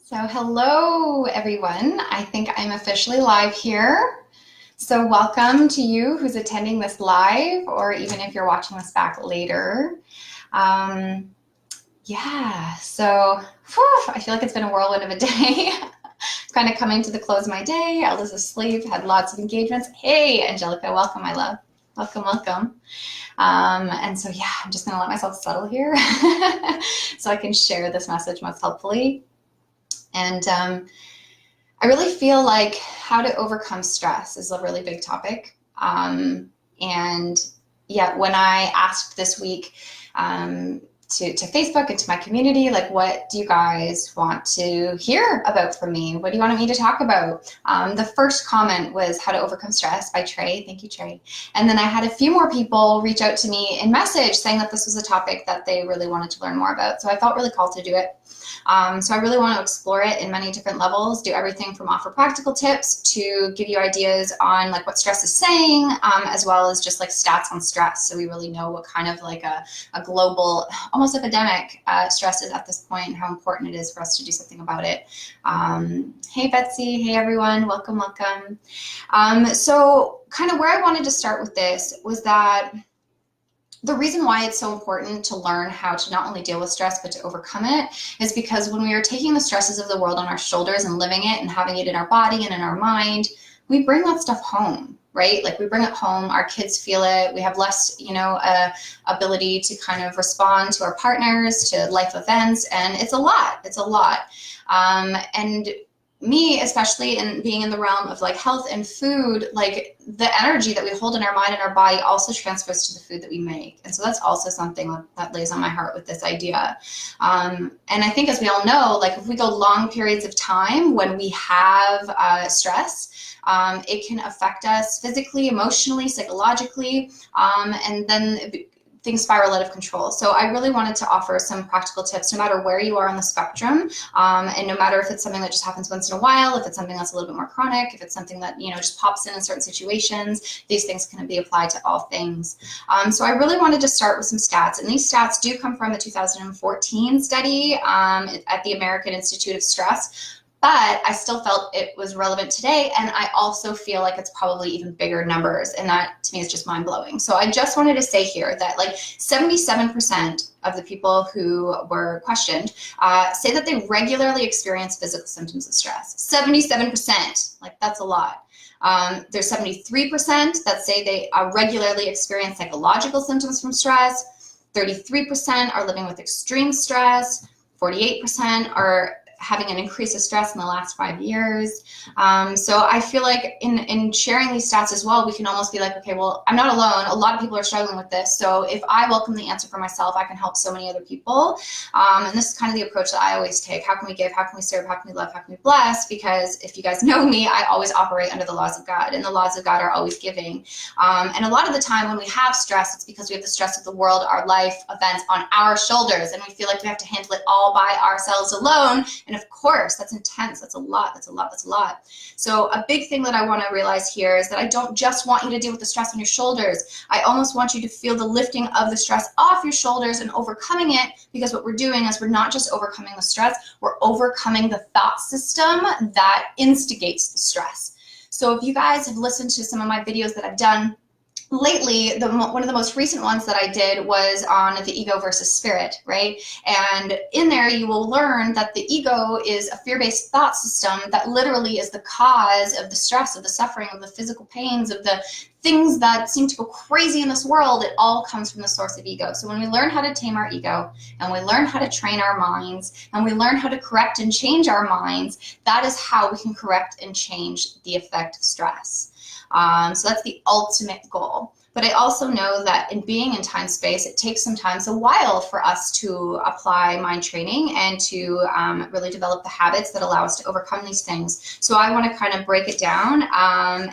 So hello everyone, I think I'm officially live here. So welcome to you who's attending this live, or even if you're watching this back later. I feel like it's been a whirlwind of a day. Kind of coming to the close of my day. I was asleep, had lots of engagements. Hey, Angelica, welcome, my love. Welcome. I'm just gonna let myself settle here so I can share this message most helpfully. And I really feel like how to overcome stress is a really big topic. When I asked this week to Facebook and to my community, like, what do you guys want to hear about from me? What do you want me to talk about? The first comment was how to overcome stress by Trey. Thank you, Trey. And then I had a few more people reach out to me in message saying that this was a topic that they really wanted to learn more about. So I felt really called to do it. So I really want to explore it in many different levels, do everything from offer practical tips to give you ideas on like what stress is saying, as well as just like stats on stress. So we really know what kind of like a global, almost epidemic stress is at this point and how important it is for us to do something about it. Hey, Betsy. Hey, everyone. Welcome. So kind of where I wanted to start with this was that the reason why it's so important to learn how to not only deal with stress, but to overcome it is because when we are taking the stresses of the world on our shoulders and living it and having it in our body and in our mind, we bring that stuff home, right? Like we bring it home, our kids feel it, we have less, ability to kind of respond to our partners, to life events, and it's a lot. And me, especially in being in the realm of like health and food, like the energy that we hold in our mind and our body also transfers to the food that we make. And so that's also something that lays on my heart with this idea. And I think, as we all know, like if we go long periods of time when we have stress, it can affect us physically, emotionally, psychologically, and then things spiral out of control. So I really wanted to offer some practical tips, no matter where you are on the spectrum, and no matter if it's something that just happens once in a while, if it's something that's a little bit more chronic, if it's something that just pops in certain situations. These things can be applied to all things. So I really wanted to start with some stats, and these stats do come from a 2014 study at the American Institute of Stress. But I still felt it was relevant today, and I also feel like it's probably even bigger numbers, and that to me is just mind-blowing. So I just wanted to say here that like 77% of the people who were questioned say that they regularly experience physical symptoms of stress. 77%, like that's a lot. There's 73% that say they regularly experience psychological symptoms from stress. 33% are living with extreme stress. 48% are having an increase of stress in the last 5 years. So I feel like in sharing these stats as well, we can almost be like, okay, well, I'm not alone. A lot of people are struggling with this. So if I welcome the answer for myself, I can help so many other people. And this is kind of the approach that I always take. How can we give? How can we serve? How can we love? How can we bless? Because if you guys know me, I always operate under the laws of God, and the laws of God are always giving. And a lot of the time when we have stress, it's because we have the stress of the world, our life events on our shoulders, and we feel like we have to handle it all by ourselves alone. And of course, that's intense. That's a lot. So a big thing that I want to realize here is that I don't just want you to deal with the stress on your shoulders. I almost want you to feel the lifting of the stress off your shoulders and overcoming it, because what we're doing is we're not just overcoming the stress, we're overcoming the thought system that instigates the stress. So if you guys have listened to some of my videos that I've done lately, one of the most recent ones that I did was on the ego versus spirit, right? And in there, you will learn that the ego is a fear-based thought system that literally is the cause of the stress, of the suffering, of the physical pains, of the things that seem to go crazy in this world. It all comes from the source of ego. So when we learn how to tame our ego, and we learn how to train our minds, and we learn how to correct and change our minds, that is how we can correct and change the effect of stress. So that's the ultimate goal. But I also know that in being in time space, it takes sometimes a while for us to apply mind training and to really develop the habits that allow us to overcome these things. So I want to kind of break it down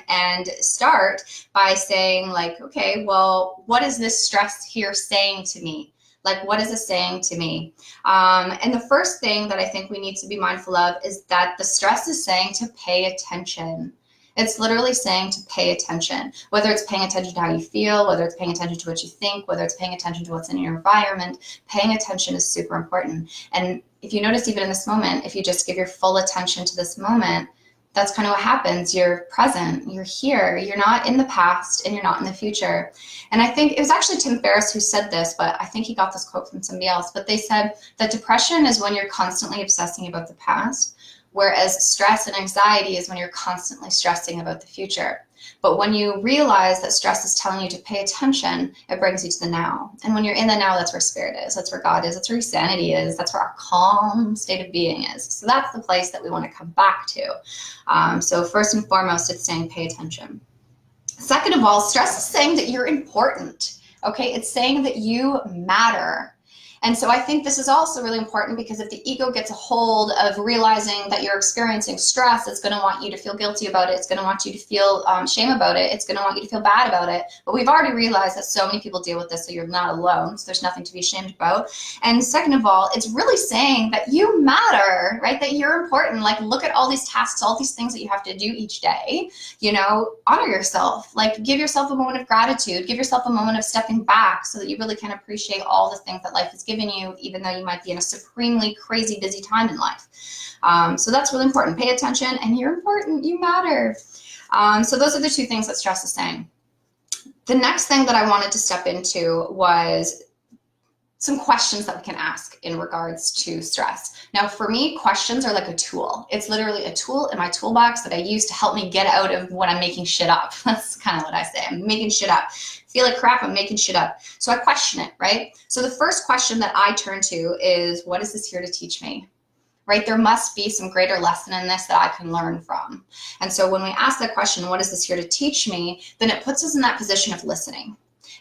and start by saying, like, okay, well, what is this stress here saying to me? Like, what is it saying to me? And the first thing that I think we need to be mindful of is that the stress is saying to pay attention. It's literally saying to pay attention, whether it's paying attention to how you feel, whether it's paying attention to what you think, whether it's paying attention to what's in your environment. Paying attention is super important. And if you notice, even in this moment, if you just give your full attention to this moment, that's kind of what happens. You're present, you're here, you're not in the past, and you're not in the future. And I think it was actually Tim Ferriss who said this, but I think he got this quote from somebody else. But they said that depression is when you're constantly obsessing about the past, whereas stress and anxiety is when you're constantly stressing about the future. But when you realize that stress is telling you to pay attention, it brings you to the now. And when you're in the now, that's where spirit is. That's where God is. That's where sanity is. That's where our calm state of being is. So that's the place that we want to come back to. So first and foremost, it's saying pay attention. Second of all, stress is saying that you're important. Okay, it's saying that you matter. And so I think this is also really important, because if the ego gets a hold of realizing that you're experiencing stress, it's going to want you to feel guilty about it. It's going to want you to feel shame about it. It's going to want you to feel bad about it. But we've already realized that so many people deal with this, so you're not alone. So there's nothing to be ashamed about. And second of all, it's really saying that you matter, right? That you're important. Like, look at all these tasks, all these things that you have to do each day. You know, honor yourself. Like, give yourself a moment of gratitude. Give yourself a moment of stepping back so that you really can appreciate all the things that life is giving you, even though you might be in a supremely crazy busy time in life. So that's really important. Pay attention, and you're important. You matter. So those are the two things that stress is saying. The next thing that I wanted to step into was some questions that we can ask in regards to stress. Now, for me, questions are like a tool. It's literally a tool in my toolbox that I use to help me get out of when I'm making shit up. That's kind of what I say. I'm making shit up. Feel like crap, I'm making shit up. So I question it, right? So the first question that I turn to is, what is this here to teach me? Right? There must be some greater lesson in this that I can learn from. And so when we ask that question, what is this here to teach me? Then it puts us in that position of listening.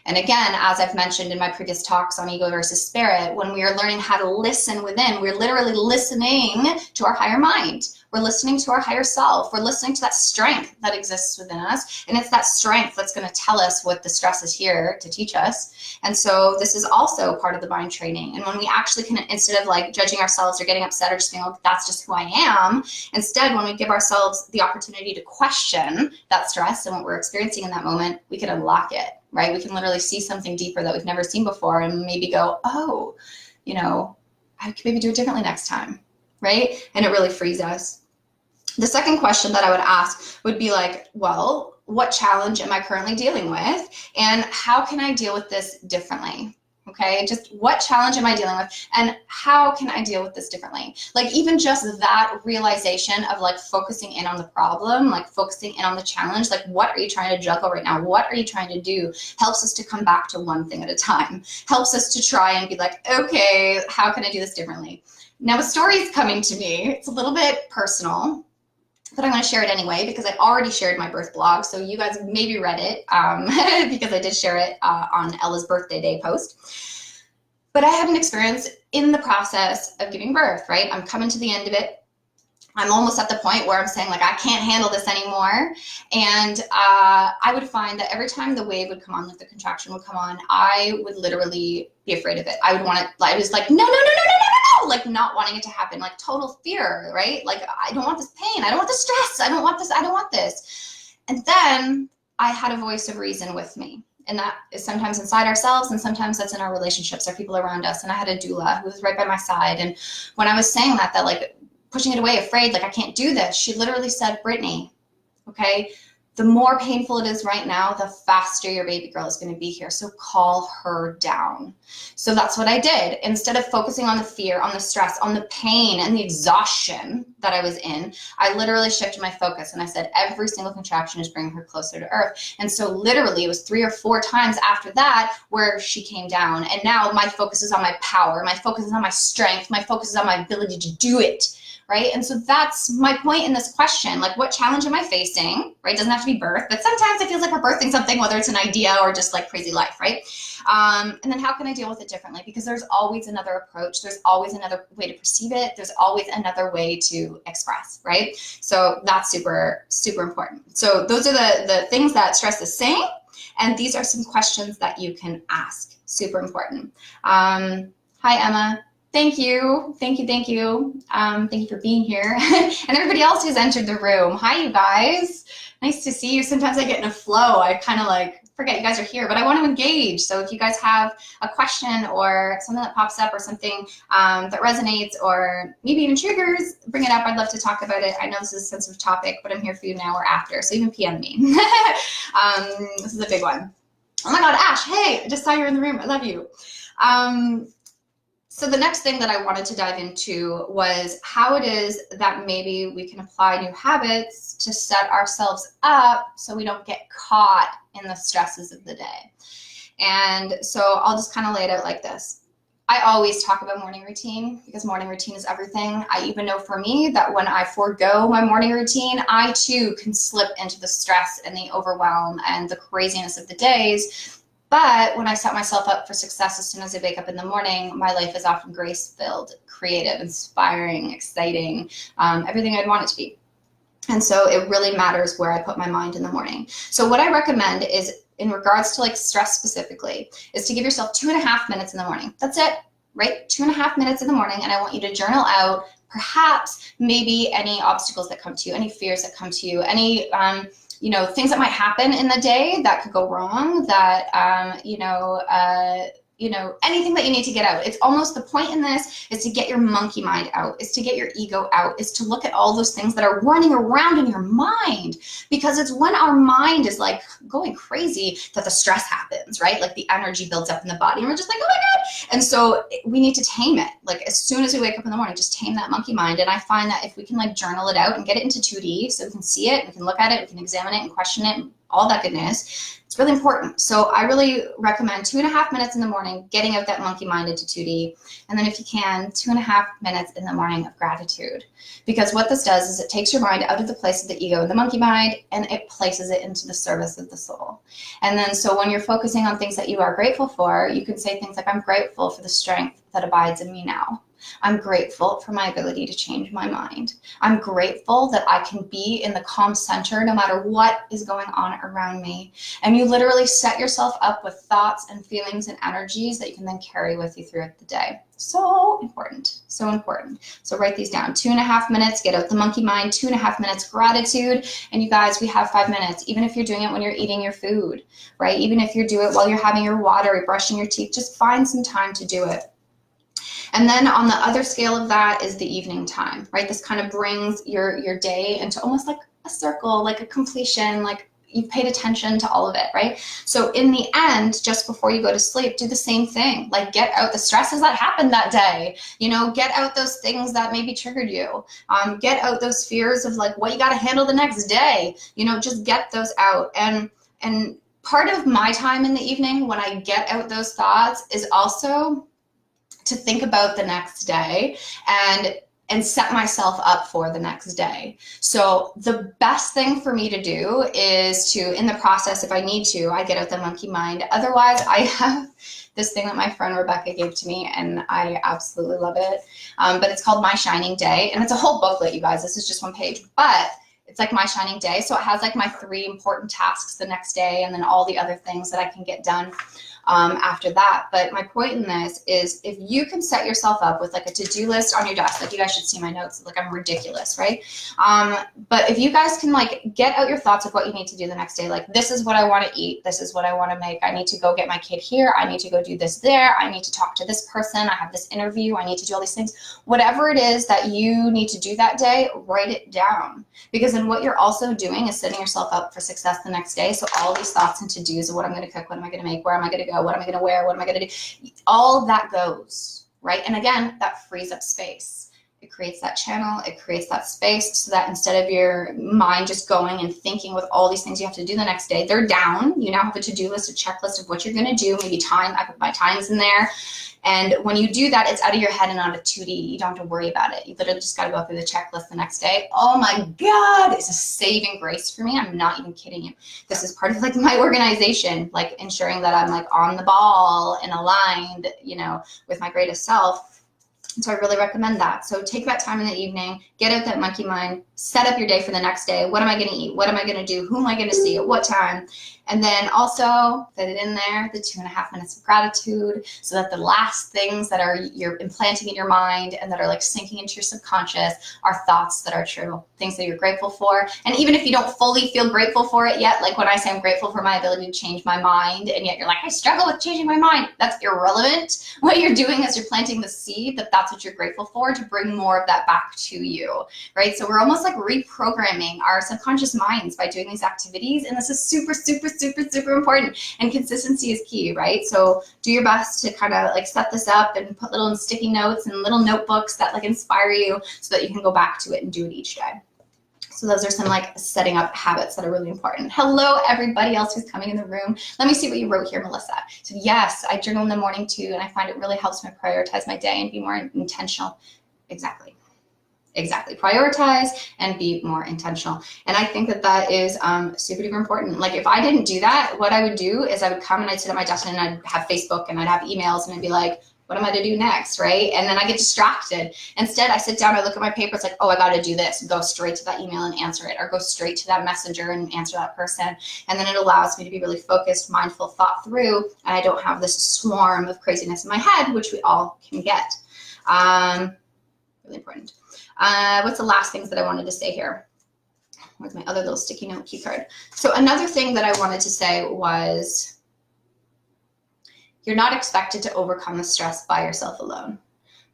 And again, as I've mentioned in my previous talks on ego versus spirit, when we are learning how to listen within, we're literally listening to our higher mind. We're listening to our higher self. We're listening to that strength that exists within us. And it's that strength that's going to tell us what the stress is here to teach us. And so this is also part of the mind training. And when we actually can, instead of like judging ourselves or getting upset or just being like, that's just who I am, instead, when we give ourselves the opportunity to question that stress and what we're experiencing in that moment, we can unlock it. Right? We can literally see something deeper that we've never seen before and maybe go, oh, you know, I could maybe do it differently next time, right? And it really frees us. The second question that I would ask would be like, well, what challenge am I currently dealing with? And how can I deal with this differently? Okay, just what challenge am I dealing with, and how can I deal with this differently? Like, even just that realization of like focusing in on the problem, like focusing in on the challenge, like what are you trying to juggle right now? What are you trying to do? Helps us to come back to one thing at a time. Helps us to try and be like, okay, how can I do this differently? Now, a story is coming to me. It's a little bit personal, but I'm going to share it anyway because I already shared my birth blog. So you guys maybe read it because I did share it on Ella's birthday day post. But I had an experience in the process of giving birth, right? I'm coming to the end of it. I'm almost at the point where I'm saying like, I can't handle this anymore. And I would find that every time the wave would come on, like the contraction would come on, I would literally be afraid of it. I would want it, I was like, no, like not wanting it to happen, like total fear, right? Like, I don't want this pain. I don't want the stress. I don't want this. I don't want this. And then I had a voice of reason with me. And that is sometimes inside ourselves, and sometimes that's in our relationships or people around us. And I had a doula who was right by my side. And when I was saying that like pushing it away, afraid, like I can't do this, she literally said, Brittany, okay, the more painful it is right now, the faster your baby girl is going to be here. So calm her down. So that's what I did. Instead of focusing on the fear, on the stress, on the pain and the exhaustion that I was in, I literally shifted my focus and I said, every single contraction is bringing her closer to earth. And so literally it was 3 or 4 times after that where she came down. And now my focus is on my power. My focus is on my strength. My focus is on my ability to do it. Right? And so that's my point in this question. Like, what challenge am I facing? Right? It doesn't have to be birth, but sometimes it feels like we're birthing something, whether it's an idea or just like crazy life, right? And then how can I deal with it differently? Because there's always another approach. There's always another way to perceive it. There's always another way to express, right? So that's super, super important. So those are the things that stress is saying. And these are some questions that you can ask. Super important. Hi, Emma. Thank you. Thank you. Thank you. Thank you for being here. And everybody else who's entered the room. Hi, you guys. Nice to see you. Sometimes I get in a flow. I kind of like forget you guys are here, but I want to engage. So if you guys have a question or something that pops up or something that resonates or maybe even triggers, bring it up. I'd love to talk about it. I know this is a sensitive topic, but I'm here for you now or after. So even PM me. This is a big one. Oh my God, Ash, hey, I just saw you in the room. I love you. So the next thing that I wanted to dive into was how it is that maybe we can apply new habits to set ourselves up so we don't get caught in the stresses of the day. And so I'll just kind of lay it out like this. I always talk about morning routine because morning routine is everything. I even know for me that when I forego my morning routine, I too can slip into the stress and the overwhelm and the craziness of the days. But when I set myself up for success as soon as I wake up in the morning, my life is often grace-filled, creative, inspiring, exciting, everything I'd want it to be. And so it really matters where I put my mind in the morning. So what I recommend is, in regards to like stress specifically, is to give yourself 2.5 minutes in the morning. That's it, right? 2.5 minutes in the morning, and I want you to journal out perhaps maybe any obstacles that come to you, any fears that come to you, any things that might happen in the day that could go wrong, that anything that you need to get out. It's almost the point in this is to get your monkey mind out, is to get your ego out, is to look at all those things that are running around in your mind, because it's when our mind is like going crazy that the stress happens, right? Like the energy builds up in the body and we're just like, oh my God. And so we need to tame it. Like as soon as we wake up in the morning, just tame that monkey mind. And I find that if we can like journal it out and get it into 2D so we can see it, we can look at it, we can examine it and question it, and all that goodness, it's really important. So I really recommend 2.5 minutes in the morning, getting out that monkey mind into 2D. And then if you can, 2.5 minutes in the morning of gratitude. Because what this does is it takes your mind out of the place of the ego and the monkey mind, and it places it into the service of the soul. And then so when you're focusing on things that you are grateful for, you can say things like, I'm grateful for the strength that abides in me now. I'm grateful for my ability to change my mind. I'm grateful that I can be in the calm center no matter what is going on around me. And you literally set yourself up with thoughts and feelings and energies that you can then carry with you throughout the day. So important, so important. So write these down. 2.5 minutes, get out the monkey mind. 2.5 minutes gratitude. And you guys, we have 5 minutes. Even if you're doing it when you're eating your food, right? Even if you do it while you're having your water or brushing your teeth, just find some time to do it. And then on the other scale of that is the evening time, right? This kind of brings your day into almost like a circle, like a completion, like you've paid attention to all of it, right? So in the end, just before you go to sleep, do the same thing. Like get out the stresses that happened that day, get out those things that maybe triggered you. Get out those fears of like what you got to handle the next day, just get those out. And part of my time in the evening when I get out those thoughts is also to think about the next day and set myself up for the next day. So the best thing for me to do is to, in the process, if I need to, I get out the monkey mind. Otherwise, I have this thing that my friend Rebecca gave to me, and I absolutely love it. But it's called My Shining Day, and it's a whole booklet, you guys. This is just one page, but it's like My Shining Day. So it has like my 3 important tasks the next day, and then all the other things that I can get done after that. But my point in this is if you can set yourself up with like a to-do list on your desk, like you guys should see my notes, like I'm ridiculous, right? But if you guys can like get out your thoughts of what you need to do the next day, like this is what I want to eat, this is what I want to make, I need to go get my kid here, I need to go do this there, I need to talk to this person, I have this interview, I need to do all these things. Whatever it is that you need to do that day, write it down. Because then what you're also doing is setting yourself up for success the next day. So all these thoughts and to-dos of what I'm going to cook, what am I going to make, where am I going to go, what am I going to wear, what am I going to do, all that goes, right? And again, that frees up space. It creates that channel, it creates that space so that instead of your mind just going and thinking with all these things you have to do the next day, they're down. You now have a to-do list, a checklist of what you're going to do, maybe time, I put my times in there. And when you do that, it's out of your head and out of 2D. You don't have to worry about it. You literally just got to go through the checklist the next day. Oh my God, it's a saving grace for me. I'm not even kidding you. This is part of like my organization, like ensuring that I'm like on the ball and aligned, with my greatest self. So I really recommend that. So take that time in the evening, get out that monkey mind, set up your day for the next day. What am I going to eat? What am I going to do? Who am I going to see at what time? And then also fit it in there, the 2.5 minutes of gratitude, so that the last things that are you're implanting in your mind and that are like sinking into your subconscious are thoughts that are true, things that you're grateful for. And even if you don't fully feel grateful for it yet, like when I say I'm grateful for my ability to change my mind, and yet you're like, I struggle with changing my mind, that's irrelevant. What you're doing is you're planting the seed that that's what you're grateful for, to bring more of that back to you, right? So we're almost like reprogramming our subconscious minds by doing these activities. And this is super, super, super, super important. And consistency is key, right? So do your best to kind of like set this up and put little sticky notes and little notebooks that like inspire you, so that you can go back to it and do it each day. So those are some like setting up habits that are really important. Hello, everybody else who's coming in the room. Let me see what you wrote here, Melissa. So yes, I journal in the morning too, and I find it really helps me prioritize my day and be more intentional. Exactly. Prioritize and be more intentional. And I think that that is super duper important. Like if I didn't do that, what I would do is I would come and I'd sit at my desk and I'd have Facebook and I'd have emails and I'd be like, what am I to do next, right? And then I get distracted. Instead, I sit down, I look at my paper, it's like, oh, I got to do this, and go straight to that email and answer it, or go straight to that messenger and answer that person. And then it allows me to be really focused, mindful, thought through, and I don't have this swarm of craziness in my head, which we all can get. Really important. What's the last things that I wanted to say here? Where's my other little sticky note key card? So another thing that I wanted to say was, you're not expected to overcome the stress by yourself alone.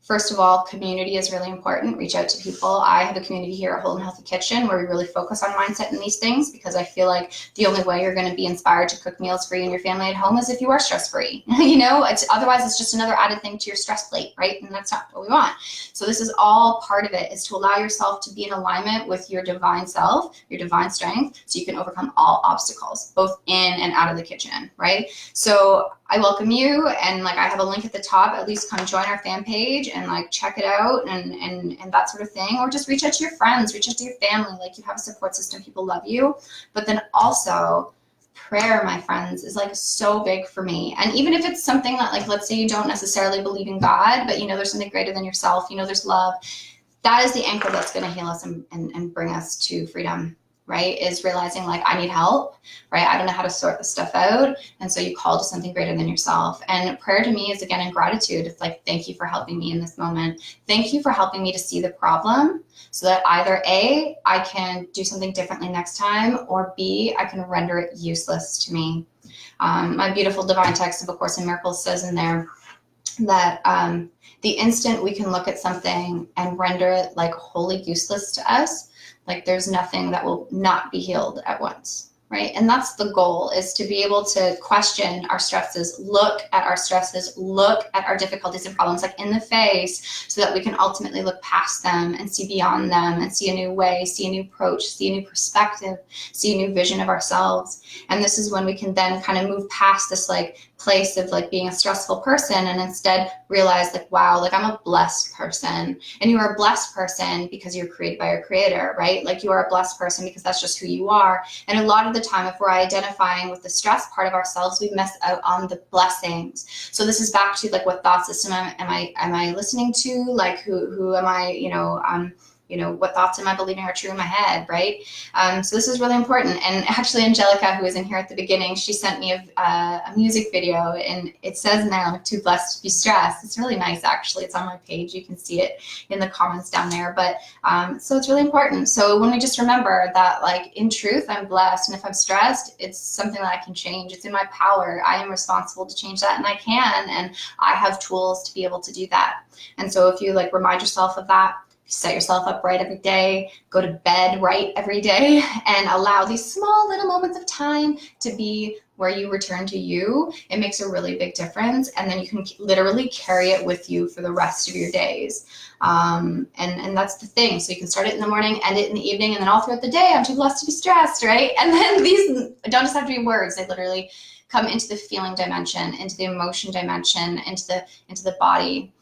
First of all, community is really important. Reach out to people. I have a community here at Whole and Healthy Kitchen where we really focus on mindset and these things, because I feel like the only way you're going to be inspired to cook meals for you and your family at home is if you are stress-free. You know, otherwise it's just another added thing to your stress plate, right? And that's not what we want. So this is all part of it, is to allow yourself to be in alignment with your divine self, your divine strength, so you can overcome all obstacles, both in and out of the kitchen, right? So I welcome you, and like I have a link at the top. At least come join our fan page and like check it out and that sort of thing, or just reach out to your friends, reach out to your family. Like you have a support system, people love you. But then also prayer, my friends, is like so big for me. And even if it's something that, like, let's say you don't necessarily believe in God, but you know there's something greater than yourself, you know there's love, that is the anchor that's going to heal us and bring us to freedom, right? Is realizing like, I need help, right? I don't know how to sort this stuff out. And so you call to something greater than yourself. And prayer to me is, again, in gratitude. It's like, thank you for helping me in this moment. Thank you for helping me to see the problem, so that either A, I can do something differently next time, or B, I can render it useless to me. My beautiful divine text of A Course in Miracles says in there that the instant we can look at something and render it like wholly useless to us, like there's nothing that will not be healed at once, right? And that's the goal, is to be able to question our stresses, look at our stresses, look at our difficulties and problems like in the face, so that we can ultimately look past them and see beyond them and see a new way, see a new approach, see a new perspective, see a new vision of ourselves. And this is when we can then kind of move past this like place of like being a stressful person, and instead realize like, wow, like I'm a blessed person. And you are a blessed person because you're created by your creator, right? Like you are a blessed person because that's just who you are. And a lot of the time, if we're identifying with the stress part of ourselves, we miss out on the blessings. So this is back to like, what thought system am I listening to? Like who am I, what thoughts am I believing are true in my head, right? So this is really important. And actually, Angelica, who was in here at the beginning, she sent me a music video, and it says in there, I'm too blessed to be stressed. It's really nice, actually. It's on my page. You can see it in the comments down there. But so it's really important. So when we just remember that, like, in truth, I'm blessed. And if I'm stressed, it's something that I can change. It's in my power. I am responsible to change that, and I can. And I have tools to be able to do that. And so if you like remind yourself of that, set yourself up right every day, go to bed right every day, and allow these small little moments of time to be where you return to you, it makes a really big difference. And then you can literally carry it with you for the rest of your days. And that's the thing. So you can start it in the morning, end it in the evening, and then all throughout the day, I'm too blessed to be stressed, right? And then these don't just have to be words. They literally come into the feeling dimension, into the emotion dimension, into the body.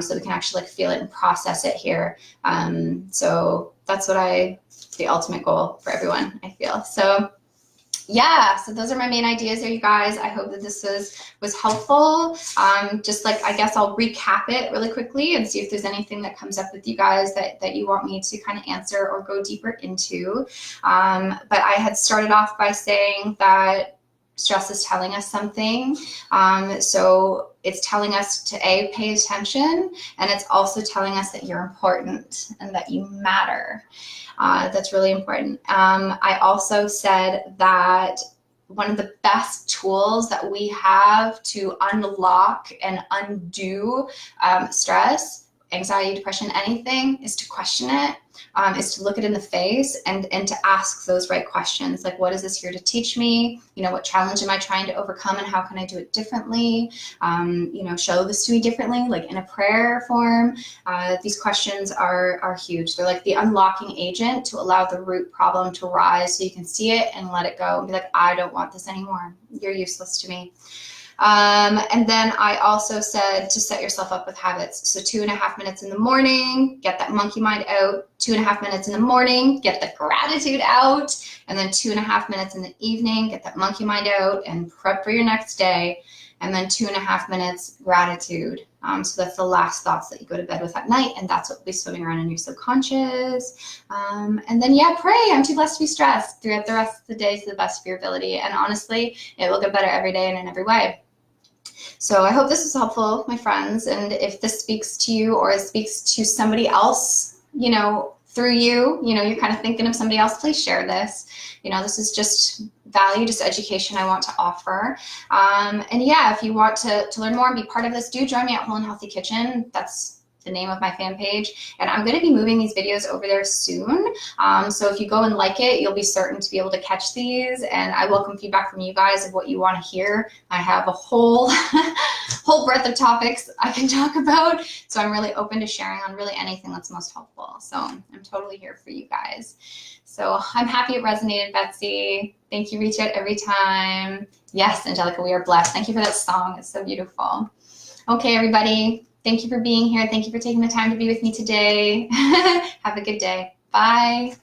So we can actually like feel it and process it here. So that's the ultimate goal for everyone, I feel. So yeah, so those are my main ideas there, you guys. I hope that this was helpful. Just like, I guess I'll recap it really quickly and see if there's anything that comes up with you guys that you want me to kind of answer or go deeper into. But I had started off by saying that stress is telling us something. So it's telling us to pay attention, and it's also telling us that you're important and that you matter. That's really important. I also said that one of the best tools that we have to unlock and undo stress, anxiety, depression, anything, is to question it, is to look it in the face and to ask those right questions. Like, what is this here to teach me? You know, what challenge am I trying to overcome, and how can I do it differently? You know, show this to me differently, like in a prayer form. These questions are huge. They're like the unlocking agent to allow the root problem to rise, so you can see it and let it go and be like, I don't want this anymore. You're useless to me. And then I also said to set yourself up with habits. So 2.5 minutes in the morning, get that monkey mind out. 2.5 minutes in the morning, get the gratitude out. And then 2.5 minutes in the evening, get that monkey mind out and prep for your next day. And then 2.5 minutes gratitude. So that's the last thoughts that you go to bed with at night, and that's what will be swimming around in your subconscious. And then, yeah, pray. I'm too blessed to be stressed throughout the rest of the day to the best of your ability. And honestly, it will get better every day and in every way. So I hope this was helpful, my friends. And if this speaks to you or it speaks to somebody else, you know, through you, you know, you're kind of thinking of somebody else, please share this. You know, this is just value, just education I want to offer. And yeah, if you want to learn more and be part of this, do join me at Whole and Healthy Kitchen. That's the name of my fan page, and I'm going to be moving these videos over there soon. So if you go and like it, you'll be certain to be able to catch these, and I welcome feedback from you guys of what you want to hear. I have a whole breadth of topics I can talk about, so I'm really open to sharing on really anything that's most helpful. So I'm totally here for you guys. So I'm happy it resonated, Betsy. Thank you. Reach out every time. Yes, Angelica, we are blessed. Thank you for that song. It's so beautiful. Okay, everybody. Thank you for being here. Thank you for taking the time to be with me today. Have a good day. Bye.